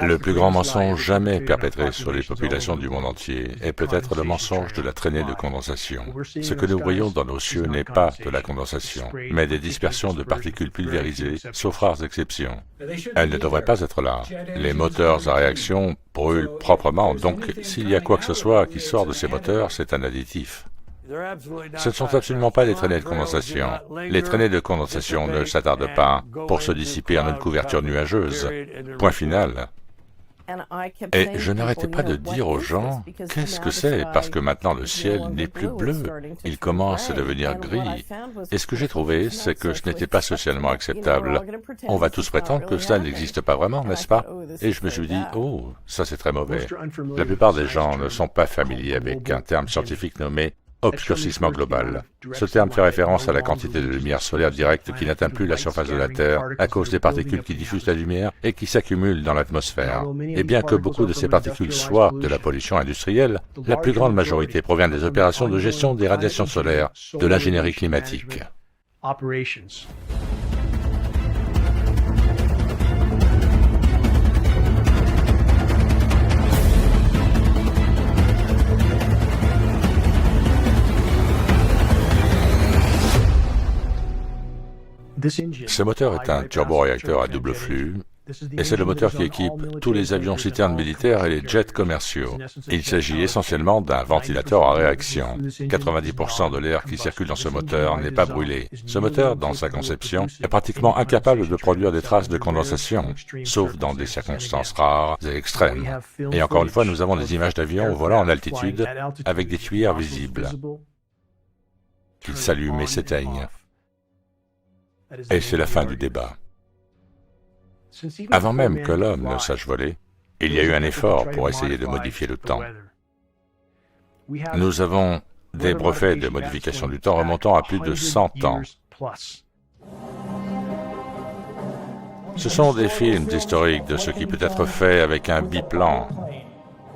Le plus grand mensonge jamais perpétré sur les populations du monde entier est peut-être le mensonge de la traînée de condensation. Ce que nous voyons dans nos cieux n'est pas de la condensation, mais des dispersions de particules pulvérisées, sauf rares exceptions. Elles ne devraient pas être là. Les moteurs à réaction brûlent proprement, donc s'il y a quoi que ce soit qui sort de ces moteurs, c'est un additif. Ce ne sont absolument pas des traînées de condensation. Les traînées de condensation ne s'attardent pas pour se dissiper en une couverture nuageuse. Point final. Et je n'arrêtais pas de dire aux gens, qu'est-ce que c'est? Parce que maintenant le ciel n'est plus bleu, il commence à devenir gris. Et ce que j'ai trouvé, c'est que ce n'était pas socialement acceptable. On va tous prétendre que cela n'existe pas vraiment, n'est-ce pas? Et je me suis dit, oh, ça c'est très mauvais. La plupart des gens ne sont pas familiers avec un terme scientifique nommé obscurcissement global. Ce terme fait référence à la quantité de lumière solaire directe qui n'atteint plus la surface de la Terre à cause des particules qui diffusent la lumière et qui s'accumulent dans l'atmosphère. Et bien que beaucoup de ces particules soient de la pollution industrielle, la plus grande majorité provient des opérations de gestion des radiations solaires, de l'ingénierie climatique. Ce moteur est un turboréacteur à double flux, et c'est le moteur qui équipe tous les avions citernes militaires et les jets commerciaux. Il s'agit essentiellement d'un ventilateur à réaction. 90% de l'air qui circule dans ce moteur n'est pas brûlé. Ce moteur, dans sa conception, est pratiquement incapable de produire des traces de condensation, sauf dans des circonstances rares et extrêmes. Et encore une fois, nous avons des images d'avions volant en altitude avec des tuyères visibles qui s'allument et s'éteignent. Et c'est la fin du débat. Avant même que l'homme ne sache voler, il y a eu un effort pour essayer de modifier le temps. Nous avons des brevets de modification du temps remontant à plus de 100 ans. Ce sont des films historiques de ce qui peut être fait avec un biplan.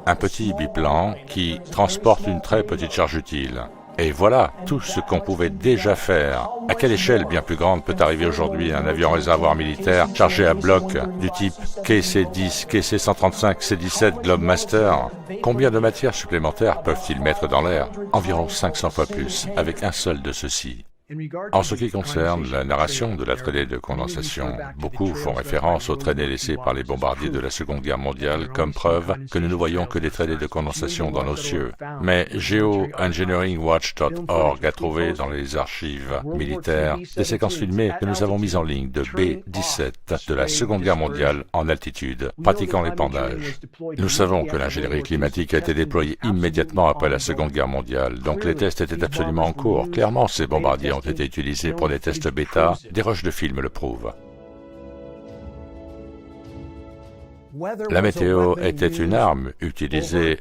Un petit biplan qui transporte une très petite charge utile. Et voilà tout ce qu'on pouvait déjà faire. À quelle échelle bien plus grande peut arriver aujourd'hui un avion réservoir militaire chargé à bloc du type KC-10, KC-135, C-17 Globemaster? Combien de matières supplémentaires peuvent-ils mettre dans l'air? Environ 500 fois plus, avec un seul de ceux-ci. En ce qui concerne la narration de la traînée de condensation, beaucoup font référence aux traînées laissées par les bombardiers de la Seconde Guerre mondiale comme preuve que nous ne voyons que des traînées de condensation dans nos cieux. Mais geoengineeringwatch.org a trouvé dans les archives militaires des séquences filmées que nous avons mises en ligne de B-17 de la Seconde Guerre mondiale en altitude, pratiquant l'épandage. Nous savons que l'ingénierie climatique a été déployée immédiatement après la Seconde Guerre mondiale, donc les tests étaient absolument en cours. Clairement, ces bombardiers ont été utilisés pour des tests bêta, des rushs de films le prouvent. La météo était une arme utilisée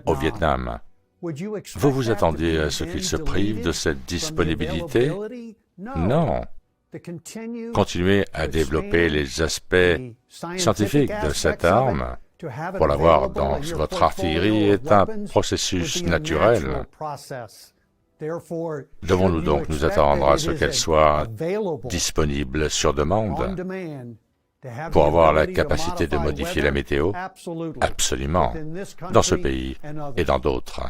au Vietnam. Vous vous attendiez à ce qu'ils se privent de cette disponibilité? Non. Continuer à développer les aspects scientifiques de cette arme pour l'avoir dans votre artillerie est un processus naturel. Devons-nous donc nous attendre à ce qu'elle soit disponible sur demande pour avoir la capacité de modifier la météo? Absolument, dans ce pays et dans d'autres.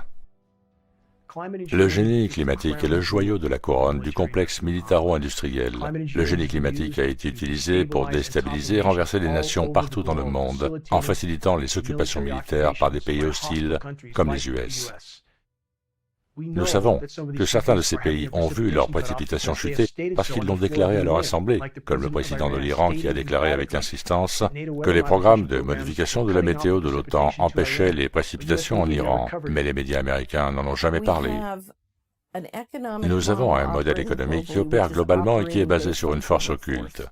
Le génie climatique est le joyau de la couronne du complexe militaro-industriel. Le génie climatique a été utilisé pour déstabiliser et renverser les nations partout dans le monde, en facilitant les occupations militaires par des pays hostiles comme les US. Nous savons que certains de ces pays ont vu leurs précipitations chuter parce qu'ils l'ont déclaré à leur assemblée, comme le président de l'Iran qui a déclaré avec insistance que les programmes de modification de la météo de l'OTAN empêchaient les précipitations en Iran, mais les médias américains n'en ont jamais parlé. Nous avons un modèle économique qui opère globalement et qui est basé sur une force occulte.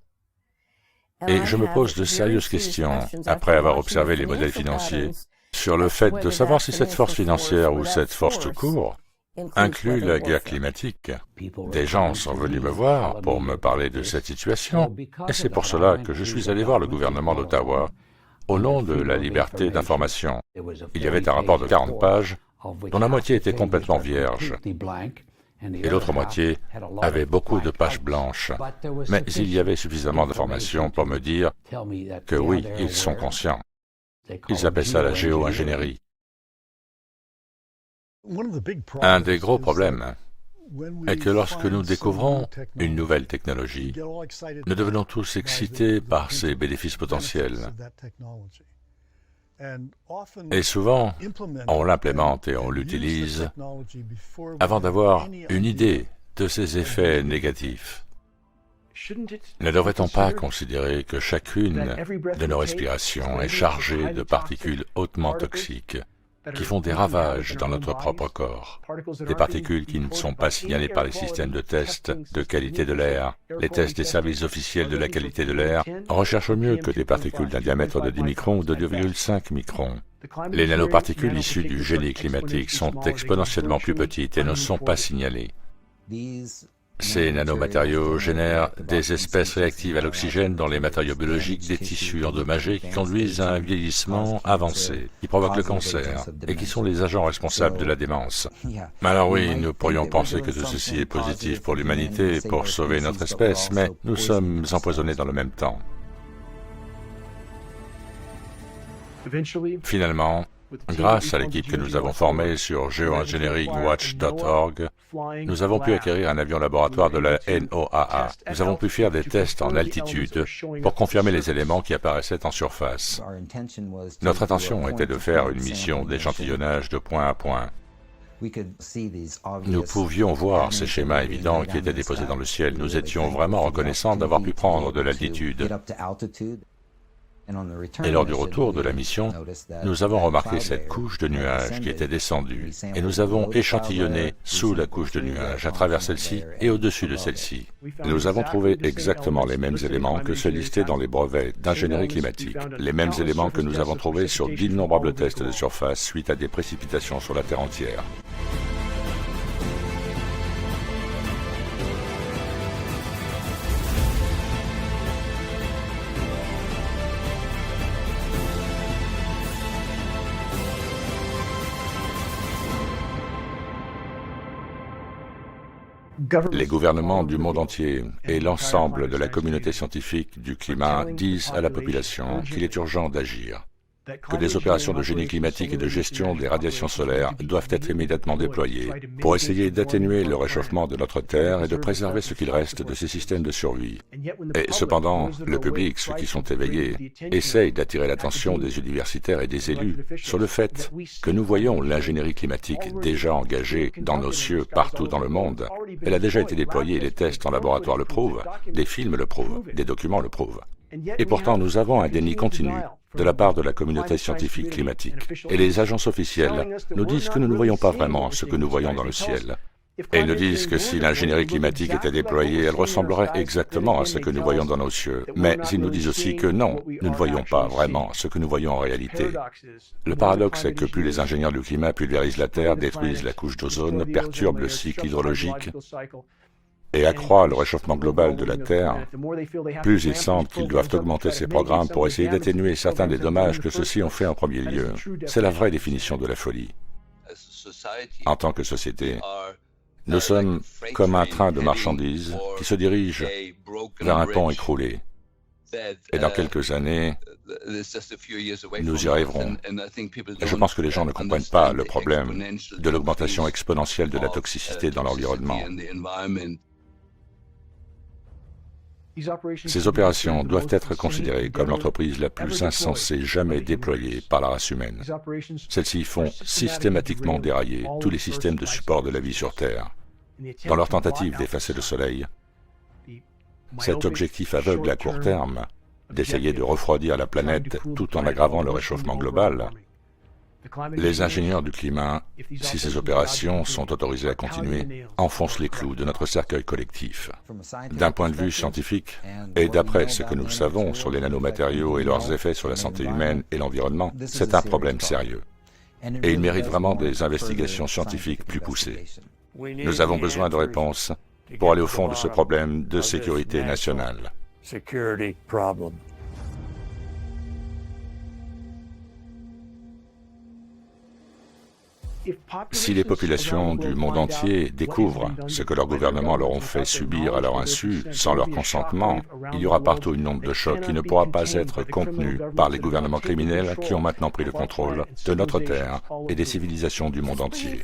Et je me pose de sérieuses questions, après avoir observé les modèles financiers, sur le fait de savoir si cette force financière ou cette force tout court inclut la guerre climatique. Des gens sont venus me voir pour me parler de cette situation, et c'est pour cela que je suis allé voir le gouvernement d'Ottawa au nom de la liberté d'information. Il y avait un rapport de 40 pages, dont la moitié était complètement vierge, et l'autre moitié avait beaucoup de pages blanches. Mais il y avait suffisamment d'informations pour me dire que oui, ils sont conscients. Ils appellent ça la géo-ingénierie. Un des gros problèmes est que lorsque nous découvrons une nouvelle technologie, nous devenons tous excités par ses bénéfices potentiels. Et souvent, on l'implémente et on l'utilise avant d'avoir une idée de ses effets négatifs. Ne devrait-on pas considérer que chacune de nos respirations est chargée de particules hautement toxiques qui font des ravages dans notre propre corps, des particules qui ne sont pas signalées par les systèmes de tests de qualité de l'air. Les tests des services officiels de la qualité de l'air recherchent mieux que des particules d'un diamètre de 10 microns ou de 2,5 microns. Les nanoparticules issues du génie climatique sont exponentiellement plus petites et ne sont pas signalées. Ces nanomatériaux génèrent des espèces réactives à l'oxygène dans les matériaux biologiques des tissus endommagés qui conduisent à un vieillissement avancé, qui provoque le cancer et qui sont les agents responsables de la démence. Alors oui, nous pourrions penser que tout ceci est positif pour l'humanité, pour sauver notre espèce, mais nous sommes empoisonnés dans le même temps. Finalement, grâce à l'équipe que nous avons formée sur geoengineeringwatch.org, nous avons pu acquérir un avion laboratoire de la NOAA. Nous avons pu faire des tests en altitude pour confirmer les éléments qui apparaissaient en surface. Notre intention était de faire une mission d'échantillonnage de point à point. Nous pouvions voir ces schémas évidents qui étaient déposés dans le ciel. Nous étions vraiment reconnaissants d'avoir pu prendre de l'altitude. Et lors du retour de la mission, nous avons remarqué cette couche de nuages qui était descendue, et nous avons échantillonné sous la couche de nuages, à travers celle-ci et au-dessus de celle-ci. Nous avons trouvé exactement les mêmes éléments que ceux listés dans les brevets d'ingénierie climatique, les mêmes éléments que nous avons trouvés sur d'innombrables tests de surface suite à des précipitations sur la Terre entière. Les gouvernements du monde entier et l'ensemble de la communauté scientifique du climat disent à la population qu'il est urgent d'agir, que des opérations de génie climatique et de gestion des radiations solaires doivent être immédiatement déployées pour essayer d'atténuer le réchauffement de notre Terre et de préserver ce qu'il reste de ces systèmes de survie. Et cependant, le public, ceux qui sont éveillés, essayent d'attirer l'attention des universitaires et des élus sur le fait que nous voyons l'ingénierie climatique déjà engagée dans nos cieux partout dans le monde. Elle a déjà été déployée et les tests en laboratoire le prouvent, des films le prouvent, des documents le prouvent. Et pourtant, nous avons un déni continu de la part de la communauté scientifique climatique. Et les agences officielles nous disent que nous ne voyons pas vraiment ce que nous voyons dans le ciel. Et ils nous disent que si l'ingénierie climatique était déployée, elle ressemblerait exactement à ce que nous voyons dans nos cieux. Mais ils nous disent aussi que non, nous ne voyons pas vraiment ce que nous voyons en réalité. Le paradoxe est que plus les ingénieurs du climat pulvérisent la Terre, détruisent la couche d'ozone, perturbent le cycle hydrologique et accroît le réchauffement global de la Terre, plus ils sentent qu'ils doivent augmenter ces programmes pour essayer d'atténuer certains des dommages que ceux-ci ont fait en premier lieu. C'est la vraie définition de la folie. En tant que société, nous sommes comme un train de marchandises qui se dirige vers un pont écroulé. Et dans quelques années, nous y arriverons. Et je pense que les gens ne comprennent pas le problème de l'augmentation exponentielle de la toxicité dans l'environnement. Ces opérations doivent être considérées comme l'entreprise la plus insensée jamais déployée par la race humaine. Celles-ci font systématiquement dérailler tous les systèmes de support de la vie sur Terre. Dans leur tentative d'effacer le Soleil, cet objectif aveugle à court terme, d'essayer de refroidir la planète tout en aggravant le réchauffement global, les ingénieurs du climat, si ces opérations sont autorisées à continuer, enfoncent les clous de notre cercueil collectif. D'un point de vue scientifique, et d'après ce que nous savons sur les nanomatériaux et leurs effets sur la santé humaine et l'environnement, c'est un problème sérieux. Et il mérite vraiment des investigations scientifiques plus poussées. Nous avons besoin de réponses pour aller au fond de ce problème de sécurité nationale. Si les populations du monde entier découvrent ce que leurs gouvernements leur ont fait subir à leur insu, sans leur consentement, il y aura partout une onde de choc qui ne pourra pas être contenue par les gouvernements criminels qui ont maintenant pris le contrôle de notre Terre et des civilisations du monde entier.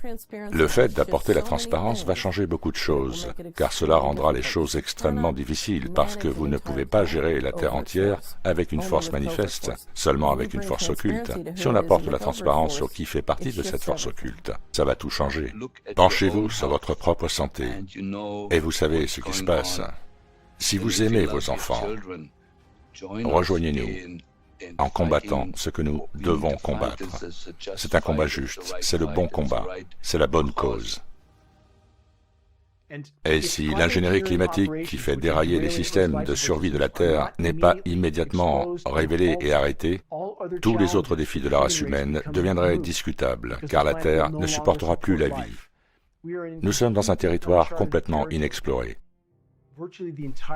Le fait d'apporter la transparence va changer beaucoup de choses, car cela rendra les choses extrêmement difficiles parce que vous ne pouvez pas gérer la Terre entière avec une force manifeste, seulement avec une force occulte. Si on apporte la transparence sur qui fait partie de cette force occulte, ça va tout changer. Penchez-vous sur votre propre santé et vous savez ce qui se passe. Si vous aimez vos enfants, rejoignez-nous en combattant ce que nous devons combattre. C'est un combat juste, c'est le bon combat, c'est la bonne cause. Et si l'ingénierie climatique qui fait dérailler les systèmes de survie de la Terre n'est pas immédiatement révélée et arrêtée, tous les autres défis de la race humaine deviendraient discutables, car la Terre ne supportera plus la vie. Nous sommes dans un territoire complètement inexploré.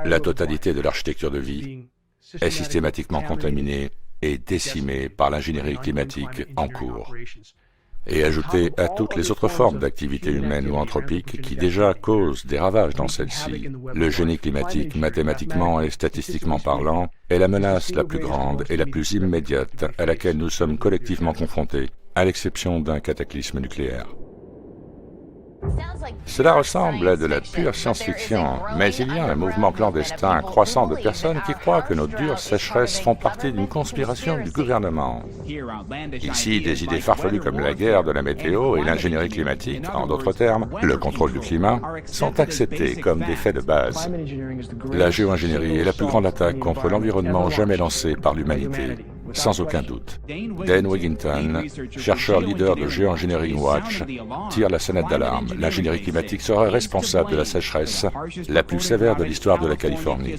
La totalité de l'architecture de vie est systématiquement contaminée et décimée par l'ingénierie climatique en cours. Et ajouté à toutes les autres formes d'activité humaine ou anthropique qui déjà causent des ravages dans celle-ci, le génie climatique, mathématiquement et statistiquement parlant, est la menace la plus grande et la plus immédiate à laquelle nous sommes collectivement confrontés, à l'exception d'un cataclysme nucléaire. Cela ressemble à de la pure science-fiction, mais il y a un mouvement clandestin croissant de personnes qui croient que nos dures sécheresses font partie d'une conspiration du gouvernement. Ici, des idées farfelues comme la guerre de la météo et l'ingénierie climatique, en d'autres termes, le contrôle du climat, sont acceptées comme des faits de base. La géo-ingénierie est la plus grande attaque contre l'environnement jamais lancée par l'humanité. Sans aucun doute. Dan Wigington, chercheur leader de Geoengineering Watch, tire la sonnette d'alarme. L'ingénierie climatique serait responsable de la sécheresse la plus sévère de l'histoire de la Californie.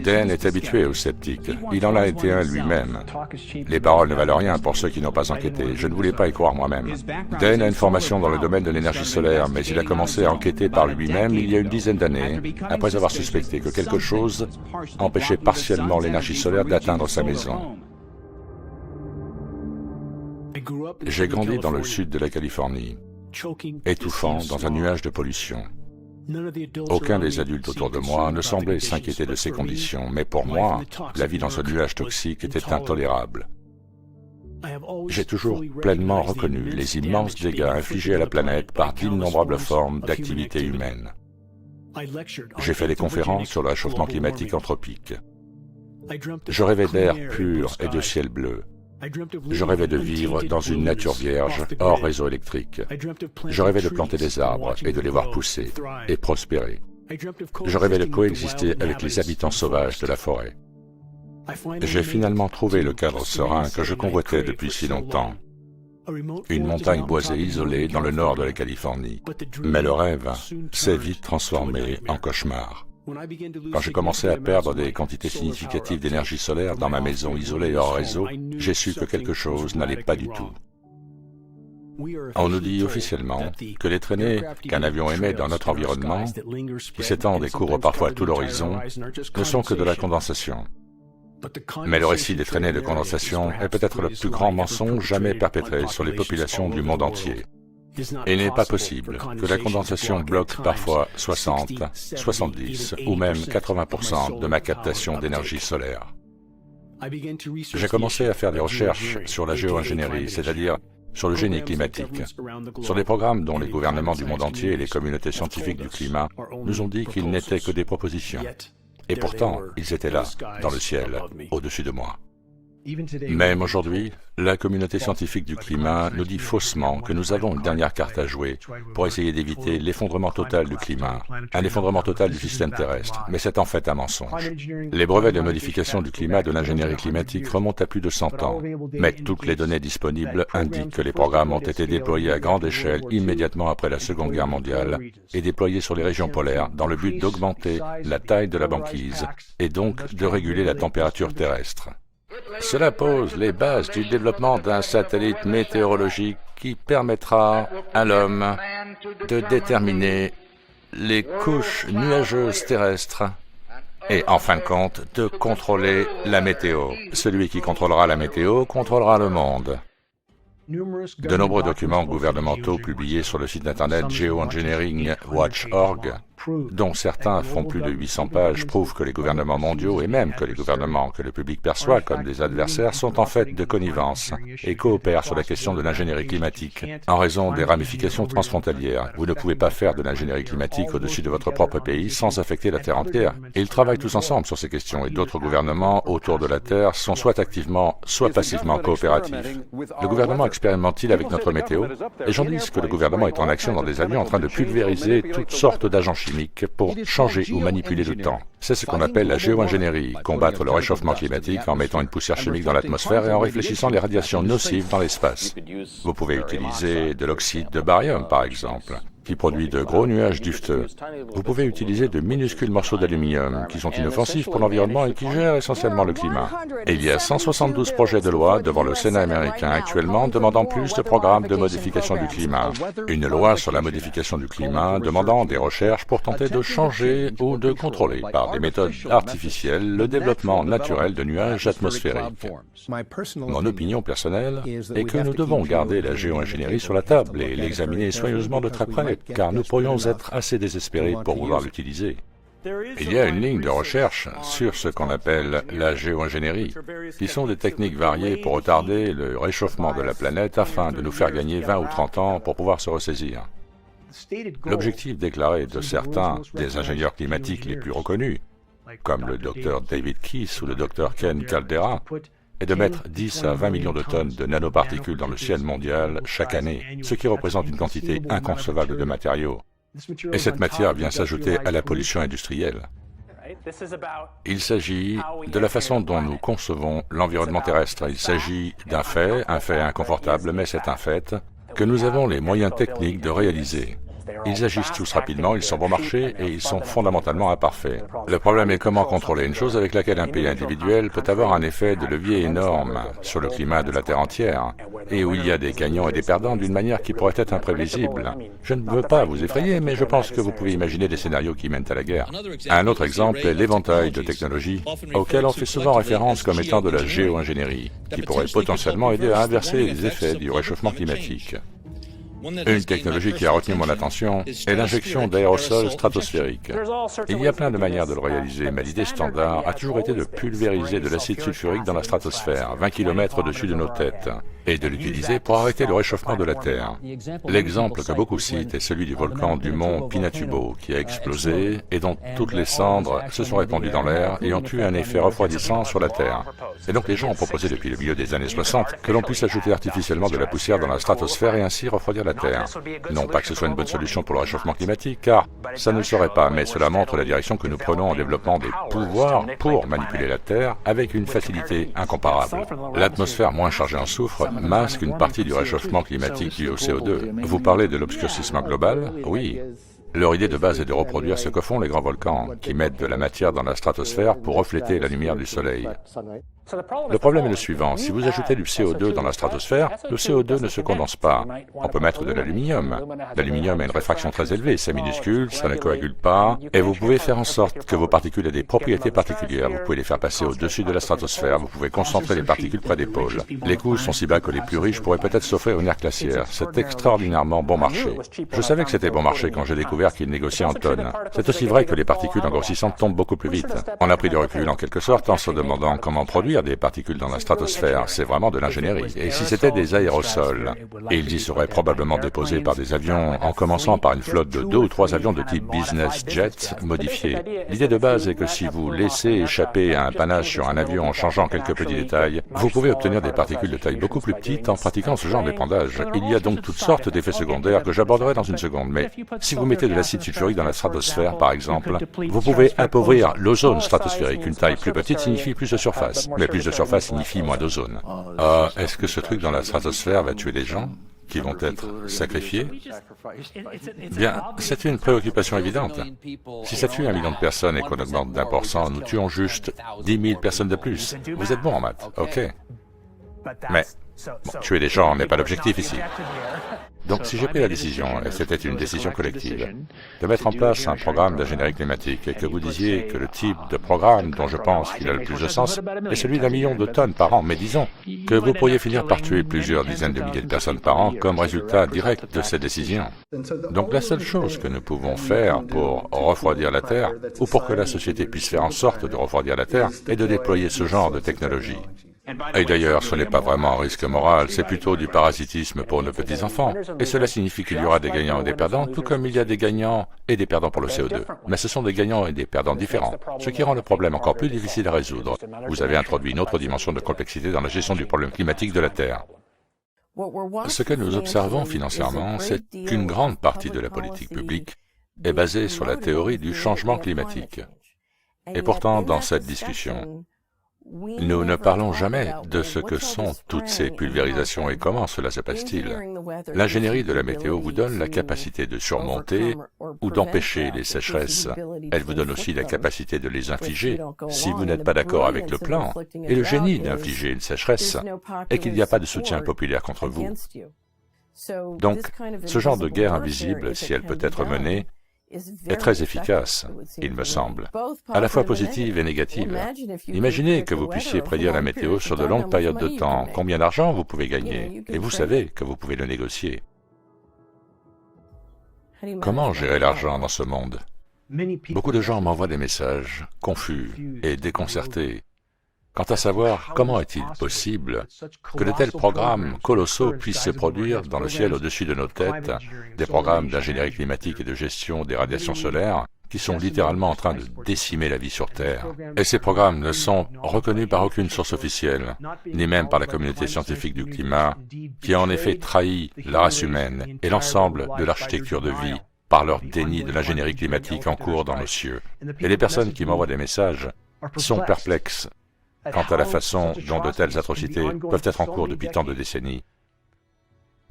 Dan est habitué aux sceptiques. Il en a été un lui-même. Les paroles ne valent rien pour ceux qui n'ont pas enquêté. Je ne voulais pas y croire moi-même. Dan a une formation dans le domaine de l'énergie solaire, mais il a commencé à enquêter par lui-même il y a une dizaine d'années, après avoir suspecté que quelque chose empêchait partiellement l'énergie solaire d'atteindre sa maison. J'ai grandi dans le sud de la Californie, étouffant dans un nuage de pollution. Aucun des adultes autour de moi ne semblait s'inquiéter de ces conditions, mais pour moi, la vie dans ce nuage toxique était intolérable. J'ai toujours pleinement reconnu les immenses dégâts infligés à la planète par d'innombrables formes d'activité humaine. J'ai fait des conférences sur le réchauffement climatique anthropique. Je rêvais d'air pur et de ciel bleu. Je rêvais de vivre dans une nature vierge, hors réseau électrique. Je rêvais de planter des arbres et de les voir pousser et prospérer. Je rêvais de coexister avec les habitants sauvages de la forêt. J'ai finalement trouvé le cadre serein que je convoitais depuis si longtemps. Une montagne boisée isolée dans le nord de la Californie. Mais le rêve s'est vite transformé en cauchemar. Quand j'ai commencé à perdre des quantités significatives d'énergie solaire dans ma maison isolée hors réseau, j'ai su que quelque chose n'allait pas du tout. On nous dit officiellement que les traînées qu'un avion émet dans notre environnement, qui s'étendent et couvrent parfois tout l'horizon, ne sont que de la condensation. Mais le récit des traînées de condensation est peut-être le plus grand mensonge jamais perpétré sur les populations du monde entier. Il n'est pas possible que la condensation bloque parfois 60, 70 ou même 80% de ma captation d'énergie solaire. J'ai commencé à faire des recherches sur la géo-ingénierie, c'est-à-dire sur le génie climatique, sur des programmes dont les gouvernements du monde entier et les communautés scientifiques du climat nous ont dit qu'ils n'étaient que des propositions. Et pourtant, ils étaient là, dans le ciel, au-dessus de moi. Même aujourd'hui, la communauté scientifique du climat nous dit faussement que nous avons une dernière carte à jouer pour essayer d'éviter l'effondrement total du climat, un effondrement total du système terrestre, mais c'est en fait un mensonge. Les brevets de modification du climat de l'ingénierie climatique remontent à plus de 100 ans, mais toutes les données disponibles indiquent que les programmes ont été déployés à grande échelle immédiatement après la Seconde Guerre mondiale et déployés sur les régions polaires dans le but d'augmenter la taille de la banquise et donc de réguler la température terrestre. Cela pose les bases du développement d'un satellite météorologique qui permettra à l'homme de déterminer les couches nuageuses terrestres et, en fin de compte, de contrôler la météo. Celui qui contrôlera la météo contrôlera le monde. De nombreux documents gouvernementaux publiés sur le site internet geoengineeringwatch.org, dont certains font plus de 800 pages, prouvent que les gouvernements mondiaux et même que les gouvernements que le public perçoit comme des adversaires sont en fait de connivence et coopèrent sur la question de l'ingénierie climatique en raison des ramifications transfrontalières. Vous ne pouvez pas faire de l'ingénierie climatique au-dessus de votre propre pays sans affecter la Terre entière. Et ils travaillent tous ensemble sur ces questions et d'autres gouvernements autour de la Terre sont soit activement, soit passivement coopératifs. Le gouvernement expérimente-t-il avec notre météo? Les gens disent que le gouvernement est en action dans des avions en train de pulvériser toutes sortes d'agents chimiques pour changer ou manipuler le temps. C'est ce qu'on appelle la géoingénierie, combattre le réchauffement climatique en mettant une poussière chimique dans l'atmosphère et en réfléchissant les radiations nocives dans l'espace. Vous pouvez utiliser de l'oxyde de barium, par exemple, qui produit de gros nuages duveteux. Vous pouvez utiliser de minuscules morceaux d'aluminium qui sont inoffensifs pour l'environnement et qui gèrent essentiellement le climat. Et il y a 172 projets de loi devant le Sénat américain actuellement demandant plus de programmes de modification du climat. Une loi sur la modification du climat demandant des recherches pour tenter de changer ou de contrôler par des méthodes artificielles le développement naturel de nuages atmosphériques. Mon opinion personnelle est que nous devons garder la géoingénierie sur la table et l'examiner soigneusement de très près, car nous pourrions être assez désespérés pour vouloir l'utiliser. Il y a une ligne de recherche sur ce qu'on appelle la géoingénierie, qui sont des techniques variées pour retarder le réchauffement de la planète afin de nous faire gagner 20 ou 30 ans pour pouvoir se ressaisir. L'objectif déclaré de certains des ingénieurs climatiques les plus reconnus, comme le Dr David Keyes ou le Dr Ken Caldeira, est de mettre 10 à 20 millions de tonnes de nanoparticules dans le ciel mondial chaque année, ce qui représente une quantité inconcevable de matériaux. Et cette matière vient s'ajouter à la pollution industrielle. Il s'agit de la façon dont nous concevons l'environnement terrestre. Il s'agit d'un fait, un fait inconfortable, mais c'est un fait, que nous avons les moyens techniques de réaliser. Ils agissent tous rapidement, ils sont bon marché et ils sont fondamentalement imparfaits. Le problème est comment contrôler une chose avec laquelle un pays individuel peut avoir un effet de levier énorme sur le climat de la Terre entière, et où il y a des gagnants et des perdants d'une manière qui pourrait être imprévisible. Je ne veux pas vous effrayer, mais je pense que vous pouvez imaginer des scénarios qui mènent à la guerre. Un autre exemple est l'éventail de technologies auxquelles on fait souvent référence comme étant de la géo-ingénierie, qui pourrait potentiellement aider à inverser les effets du réchauffement climatique. Une technologie qui a retenu mon attention est l'injection d'aérosols stratosphériques. Il y a plein de manières de le réaliser, mais l'idée standard a toujours été de pulvériser de l'acide sulfurique dans la stratosphère, 20 km au-dessus de nos têtes, et de l'utiliser pour arrêter le réchauffement de la Terre. L'exemple que beaucoup citent est celui du volcan du mont Pinatubo, qui a explosé et dont toutes les cendres se sont répandues dans l'air et ont eu un effet refroidissant sur la Terre. Et donc les gens ont proposé depuis le milieu des années 60 que l'on puisse ajouter artificiellement de la poussière dans la stratosphère et ainsi refroidir la Terre. Non pas que ce soit une bonne solution pour le réchauffement climatique, car ça ne le serait pas, mais cela montre la direction que nous prenons en développant des pouvoirs pour manipuler la Terre avec une facilité incomparable. L'atmosphère moins chargée en soufre masque une partie du réchauffement climatique dû au CO2. Vous parlez de l'obscurcissement global? Oui. Leur idée de base est de reproduire ce que font les grands volcans, qui mettent de la matière dans la stratosphère pour refléter la lumière du soleil. Le problème est le suivant, si vous ajoutez du CO2 dans la stratosphère, le CO2 ne se condense pas. On peut mettre de l'aluminium. L'aluminium a une réfraction très élevée, c'est minuscule, ça ne coagule pas, et vous pouvez faire en sorte que vos particules aient des propriétés particulières. Vous pouvez les faire passer au-dessus de la stratosphère, vous pouvez concentrer les particules près des pôles. Les coûts sont si bas que les plus riches pourraient peut-être s'offrir une ère glaciaire. C'est extraordinairement bon marché. Je savais que c'était bon marché quand j'ai découvert qu'ils négociaient en tonnes. C'est aussi vrai que les particules engrossissantes tombent beaucoup plus vite. On a pris du recul en quelque sorte en se demandant comment produire des particules dans la stratosphère, c'est vraiment de l'ingénierie. Et si c'était des aérosols, et ils y seraient probablement déposés par des avions, en commençant par une flotte de 2 ou 3 avions de type business jet modifiés. L'idée de base est que si vous laissez échapper un panache sur un avion en changeant quelques petits détails, vous pouvez obtenir des particules de taille beaucoup plus petite en pratiquant ce genre d'épandage. Il y a donc toutes sortes d'effets secondaires que j'aborderai dans une seconde, mais si vous mettez de l'acide sulfurique dans la stratosphère, par exemple, vous pouvez appauvrir l'ozone stratosphérique. Une taille plus petite signifie plus de surface, mais plus de surface signifie moins d'ozone. Est-ce que ce truc dans la stratosphère va tuer les gens qui vont être sacrifiés? Bien, c'est une préoccupation évidente. Si ça tue 1 million de personnes et qu'on augmente d'1%, nous tuons juste 10 000 personnes de plus. Vous êtes bon en maths, ok. Mais Bon, tuer les gens n'est pas l'objectif ici. Donc si j'ai pris la décision, et c'était une décision collective, de mettre en place un programme d'ingénierie climatique et que vous disiez que le type de programme dont je pense qu'il a le plus de sens est celui d'1 million de tonnes par an, mais disons que vous pourriez finir par tuer plusieurs dizaines de milliers de personnes par an comme résultat direct de cette décision. Donc la seule chose que nous pouvons faire pour refroidir la Terre, ou pour que la société puisse faire en sorte de refroidir la Terre, est de déployer ce genre de technologie. Et d'ailleurs, ce n'est pas vraiment un risque moral, c'est plutôt du parasitisme pour nos petits-enfants. Et cela signifie qu'il y aura des gagnants et des perdants, tout comme il y a des gagnants et des perdants pour le CO2. Mais ce sont des gagnants et des perdants différents, ce qui rend le problème encore plus difficile à résoudre. Vous avez introduit une autre dimension de complexité dans la gestion du problème climatique de la Terre. Ce que nous observons financièrement, c'est qu'une grande partie de la politique publique est basée sur la théorie du changement climatique. Et pourtant, dans cette discussion, nous ne parlons jamais de ce que sont toutes ces pulvérisations et comment cela se passe-t-il. L'ingénierie de la météo vous donne la capacité de surmonter ou d'empêcher les sécheresses. Elle vous donne aussi la capacité de les infliger si vous n'êtes pas d'accord avec le plan. Et le génie d'infliger une sécheresse est qu'il n'y a pas de soutien populaire contre vous. Donc, ce genre de guerre invisible, si elle peut être menée, est très efficace, il me semble, à la fois positive et négative. Imaginez que vous puissiez prédire la météo sur de longues périodes de temps, combien d'argent vous pouvez gagner, et vous savez que vous pouvez le négocier. Comment gérer l'argent dans ce monde? Beaucoup de gens m'envoient des messages confus et déconcertés quant à savoir comment est-il possible que de tels programmes colossaux puissent se produire dans le ciel au-dessus de nos têtes, des programmes d'ingénierie climatique et de gestion des radiations solaires qui sont littéralement en train de décimer la vie sur Terre. Et ces programmes ne sont reconnus par aucune source officielle, ni même par la communauté scientifique du climat, qui a en effet trahi la race humaine et l'ensemble de l'architecture de vie par leur déni de l'ingénierie climatique en cours dans nos cieux. Et les personnes qui m'envoient des messages sont perplexes quant à la façon dont de telles atrocités peuvent être en cours depuis tant de décennies,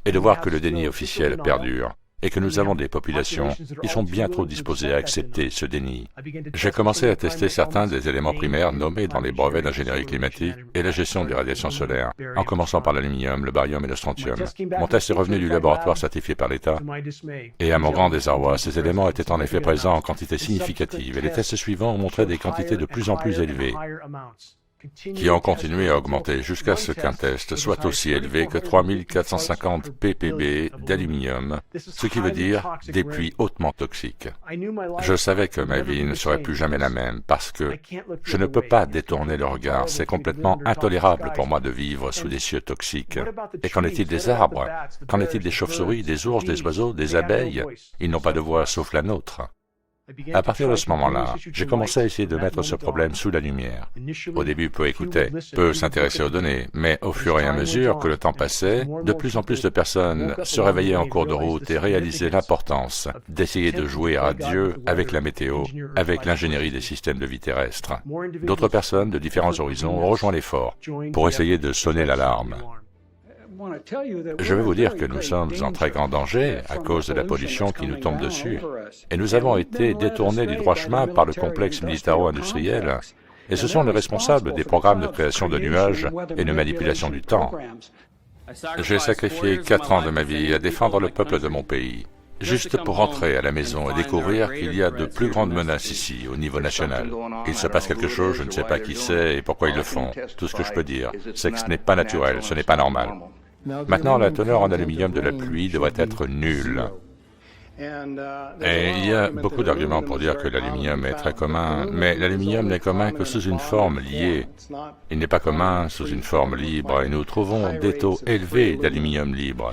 et de voir que le déni officiel perdure, et que nous avons des populations qui sont bien trop disposées à accepter ce déni. J'ai commencé à tester certains des éléments primaires nommés dans les brevets d'ingénierie climatique et la gestion des radiations solaires, en commençant par l'aluminium, le barium et le strontium. Mon test est revenu du laboratoire certifié par l'État, et à mon grand désarroi, ces éléments étaient en effet présents en quantité significative, et les tests suivants ont montré des quantités de plus en plus élevées, qui ont continué à augmenter jusqu'à ce qu'un test soit aussi élevé que 3450 ppb d'aluminium, ce qui veut dire des pluies hautement toxiques. Je savais que ma vie ne serait plus jamais la même parce que je ne peux pas détourner le regard, c'est complètement intolérable pour moi de vivre sous des cieux toxiques. Et qu'en est-il des arbres? Qu'en est-il des chauves-souris, des ours, des oiseaux, des abeilles? Ils n'ont pas de voix sauf la nôtre. À partir de ce moment-là, j'ai commencé à essayer de mettre ce problème sous la lumière. Au début, peu écoutaient, peu s'intéressaient aux données, mais au fur et à mesure que le temps passait, de plus en plus de personnes se réveillaient en cours de route et réalisaient l'importance d'essayer de jouer à Dieu avec la météo, avec l'ingénierie des systèmes de vie terrestres. D'autres personnes de différents horizons ont rejoint l'effort pour essayer de sonner l'alarme. Je vais vous dire que nous sommes en très grand danger à cause de la pollution qui nous tombe dessus. Et nous avons été détournés du droit chemin par le complexe militaro-industriel. Et ce sont les responsables des programmes de création de nuages et de manipulation du temps. J'ai sacrifié 4 ans de ma vie à défendre le peuple de mon pays, juste pour rentrer à la maison et découvrir qu'il y a de plus grandes menaces ici, au niveau national. Il se passe quelque chose, je ne sais pas qui c'est et pourquoi ils le font. Tout ce que je peux dire, c'est que ce n'est pas naturel, ce n'est pas normal. Maintenant, la teneur en aluminium de la pluie devrait être nulle. Et il y a beaucoup d'arguments pour dire que l'aluminium est très commun, mais l'aluminium n'est commun que sous une forme liée. Il n'est pas commun sous une forme libre, et nous trouvons des taux élevés d'aluminium libre.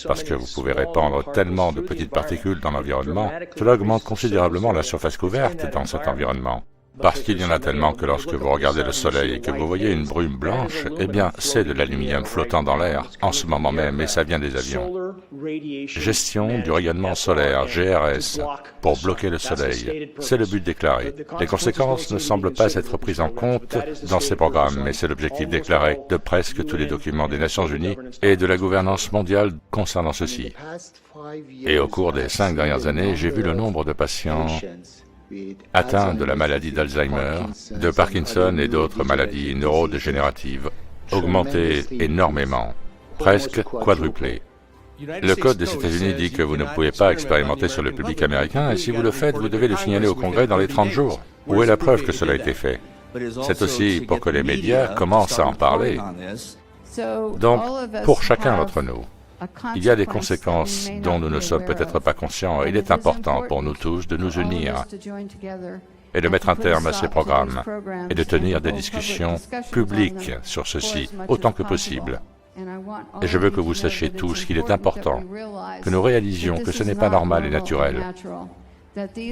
Parce que vous pouvez répandre tellement de petites particules dans l'environnement, cela augmente considérablement la surface couverte dans cet environnement. Parce qu'il y en a tellement que lorsque vous regardez le soleil et que vous voyez une brume blanche, eh bien, c'est de l'aluminium flottant dans l'air, en ce moment même, et ça vient des avions. Gestion du rayonnement solaire, GRS, pour bloquer le soleil. C'est le but déclaré. Les conséquences ne semblent pas être prises en compte dans ces programmes, mais c'est l'objectif déclaré de presque tous les documents des Nations Unies et de la gouvernance mondiale concernant ceci. Et au cours des 5 dernières années, j'ai vu le nombre de patients atteints de la maladie d'Alzheimer, de Parkinson et d'autres maladies neurodégénératives augmenté énormément, presque quadruplé. Le Code des États-Unis dit que vous ne pouvez pas expérimenter sur le public américain, et si vous le faites, vous devez le signaler au Congrès dans les 30 jours. Où est la preuve que cela a été fait? C'est aussi pour que les médias commencent à en parler. Donc, pour chacun d'entre nous, il y a des conséquences dont nous ne sommes peut-être pas conscients, et il est important pour nous tous de nous unir et de mettre un terme à ces programmes et de tenir des discussions publiques sur ceci autant que possible. Et je veux que vous sachiez tous qu'il est important que nous réalisions que ce n'est pas normal et naturel,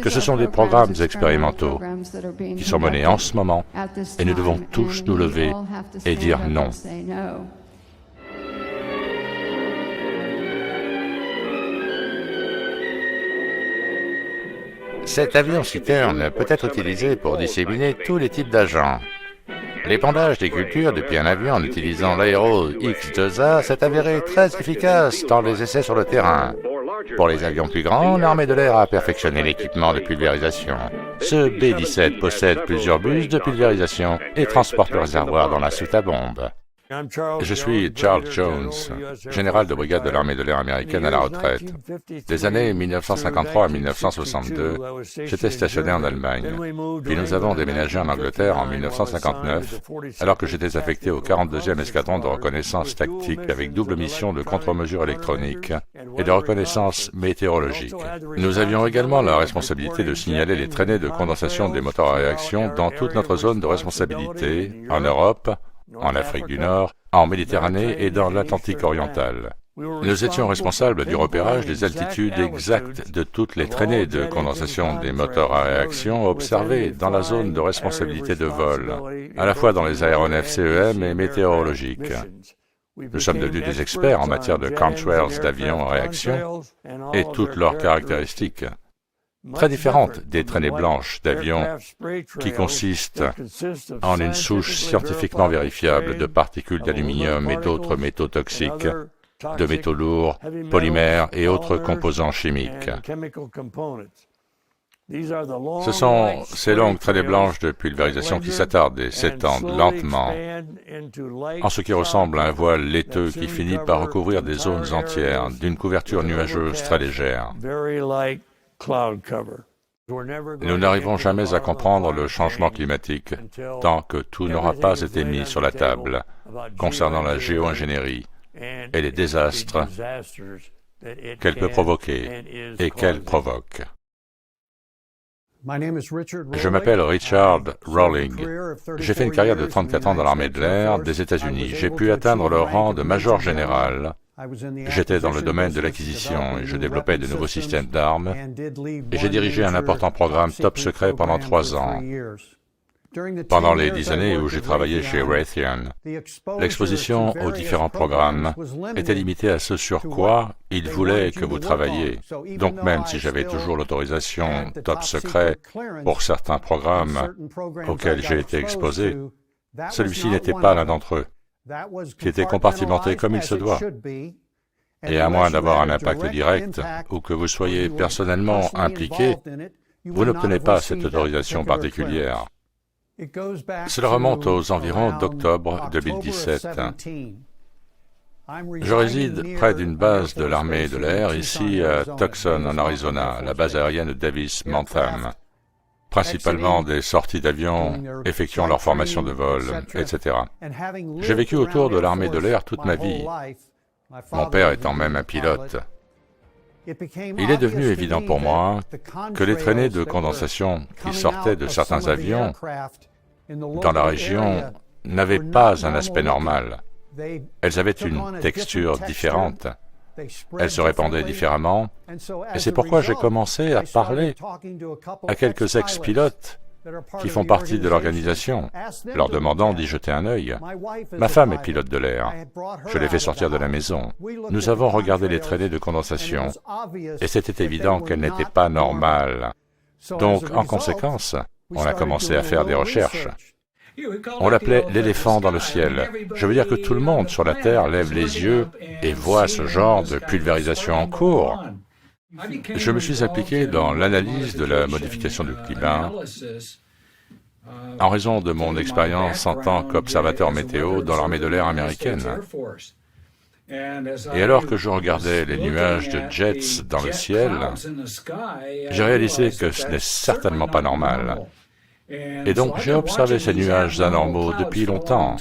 que ce sont des programmes expérimentaux qui sont menés en ce moment, et nous devons tous nous lever et dire non. Cet avion-citerne peut être utilisé pour disséminer tous les types d'agents. L'épandage des cultures depuis un avion en utilisant l'aéro X-2A s'est avéré très efficace dans les essais sur le terrain. Pour les avions plus grands, l'armée de l'air a perfectionné l'équipement de pulvérisation. Ce B-17 possède plusieurs bus de pulvérisation et transporte le réservoir dans la soute à bombe. Je suis Charles Jones, général de brigade de l'armée de l'air américaine à la retraite. Des années 1953 à 1962, j'étais stationné en Allemagne. Puis nous avons déménagé en Angleterre en 1959, alors que j'étais affecté au 42e escadron de reconnaissance tactique avec double mission de contre-mesures électroniques et de reconnaissance météorologique. Nous avions également la responsabilité de signaler les traînées de condensation des moteurs à réaction dans toute notre zone de responsabilité, en Europe, en Afrique du Nord, en Méditerranée et dans l'Atlantique oriental. Nous étions responsables du repérage des altitudes exactes de toutes les traînées de condensation des moteurs à réaction observées dans la zone de responsabilité de vol, à la fois dans les aéronefs CEM et météorologiques. Nous sommes devenus des experts en matière de contrails d'avions en réaction et toutes leurs caractéristiques, très différentes des traînées blanches d'avions qui consistent en une souche scientifiquement vérifiable de particules d'aluminium et d'autres métaux toxiques, de métaux lourds, polymères et autres composants chimiques. Ce sont ces longues traînées blanches de pulvérisation qui s'attardent et s'étendent lentement en ce qui ressemble à un voile laiteux qui finit par recouvrir des zones entières d'une couverture nuageuse très légère. Nous n'arriverons jamais à comprendre le changement climatique tant que tout n'aura pas été mis sur la table concernant la géo-ingénierie et les désastres qu'elle peut provoquer et qu'elle provoque. Je m'appelle Richard Rawling. J'ai fait une carrière de 34 ans dans l'armée de l'air des États-Unis. J'ai pu atteindre le rang de major général. J'étais dans le domaine de l'acquisition et je développais de nouveaux systèmes d'armes et j'ai dirigé un important programme top secret pendant 3 ans. Pendant les 10 années où j'ai travaillé chez Raytheon, l'exposition aux différents programmes était limitée à ce sur quoi ils voulaient que vous travailliez. Donc même si j'avais toujours l'autorisation top secret pour certains programmes auxquels j'ai été exposé, celui-ci n'était pas l'un d'entre eux, qui était compartimenté comme il se doit. Et à moins d'avoir un impact direct ou que vous soyez personnellement impliqué, vous n'obtenez pas cette autorisation particulière. Cela remonte aux environs d'octobre 2017. Je réside près d'une base de l'armée de l'air ici à Tucson, en Arizona, la base aérienne de Davis-Monthan, principalement des sorties d'avions effectuant leur formation de vol, etc. J'ai vécu autour de l'armée de l'air toute ma vie, mon père étant même un pilote. Il est devenu évident pour moi que les traînées de condensation qui sortaient de certains avions dans la région n'avaient pas un aspect normal. Elles avaient une texture différente. Elles se répandaient différemment, et c'est pourquoi j'ai commencé à parler à quelques ex-pilotes qui font partie de l'organisation, leur demandant d'y jeter un œil. Ma femme est pilote de l'air. Je l'ai fait sortir de la maison. Nous avons regardé les traînées de condensation, et c'était évident qu'elles n'étaient pas normales. Donc, en conséquence, on a commencé à faire des recherches. On l'appelait l'éléphant dans le ciel. Je veux dire que tout le monde sur la Terre lève les yeux et voit ce genre de pulvérisation en cours. Je me suis impliqué dans l'analyse de la modification du climat en raison de mon expérience en tant qu'observateur météo dans l'armée de l'air américaine. Et alors que je regardais les nuages de jets dans le ciel, j'ai réalisé que ce n'est certainement pas normal. Et donc j'ai observé ces nuages anormaux depuis longtemps.